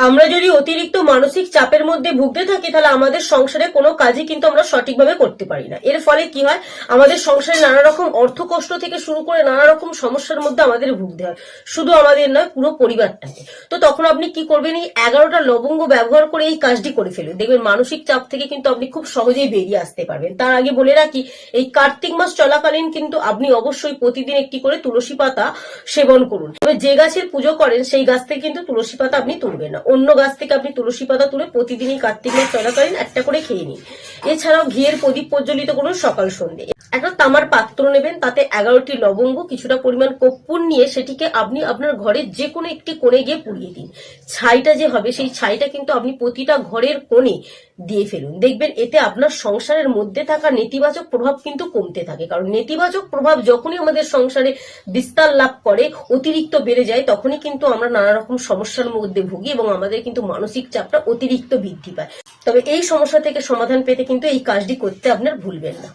আমরা যদি অতিরিক্ত মানসিক চাপের মধ্যে ভুগতে থাকি তাহলে আমাদের সংসারে কোনো কাজই কিন্তু আমরা সঠিকভাবে করতে পারি না। এর ফলে কি হয়, আমাদের সংসারে নানা রকম অর্থ কষ্ট থেকে শুরু করে নানা রকম সমস্যার মধ্যে আমাদের ভুগতে হয়, শুধু আমাদের নয়, পুরো পরিবারটাকে। তো তখন আপনি কি করবেন, এই 11টা লবঙ্গ ব্যবহার করে এই কাজটি করে ফেলুন, দেখবেন মানসিক চাপ থেকে কিন্তু আপনি খুব সহজেই বেরিয়ে আসতে পারবেন। তার আগে বলে রাখি, এই কার্তিক মাস চলাকালীন কিন্তু আপনি অবশ্যই প্রতিদিন একটি করে তুলসী পাতা সেবন করুন। তবে যে গাছের পুজো করেন সেই গাছ থেকে কিন্তু তুলসী পাতা আপনি তুলবেন না, অন্য গাছ থেকে আপনি তুলসী পাতা তুলে প্রতিদিনই কার্তিক মাস চলাকালীন একটা করে খেয়ে নিন। এছাড়াও ঘিয়ের প্রদীপ প্রজ্বলিত করুন সকাল সন্ধ্যে। একটা তামার পাত্র নেবেন, তাতে 11টি লবঙ্গ, কিছুটা পরিমাণ কর্পূর নিয়ে সেটিকে আপনি আপনার ঘরের যে কোনো একটি কোণে গিয়ে পুড়িয়ে দিন। ছাইটা যে হবে সেই ছাইটা কিন্তু আপনি প্রতিটা ঘরের কোণে দিয়ে ফেলুন। দেখবেন এতে আপনার সংসারের মধ্যে থাকা নেতিবাচক প্রভাব কিন্তু কমতে থাকে, কারণ নেতিবাচক প্রভাব যখনই আমাদের সংসারে বিস্তার লাভ করে, অতিরিক্ত বেড়ে যায়, তখনই কিন্তু আমরা নানা রকম সমস্যার মধ্যে ভুগি এবং আমাদের কিন্তু মানসিক চাপটা অতিরিক্ত বৃদ্ধি পায়। তবে এই সমস্যা থেকে সমাধান পেতে কিন্তু এই কাজটি করতে আপনার ভুলবেন না।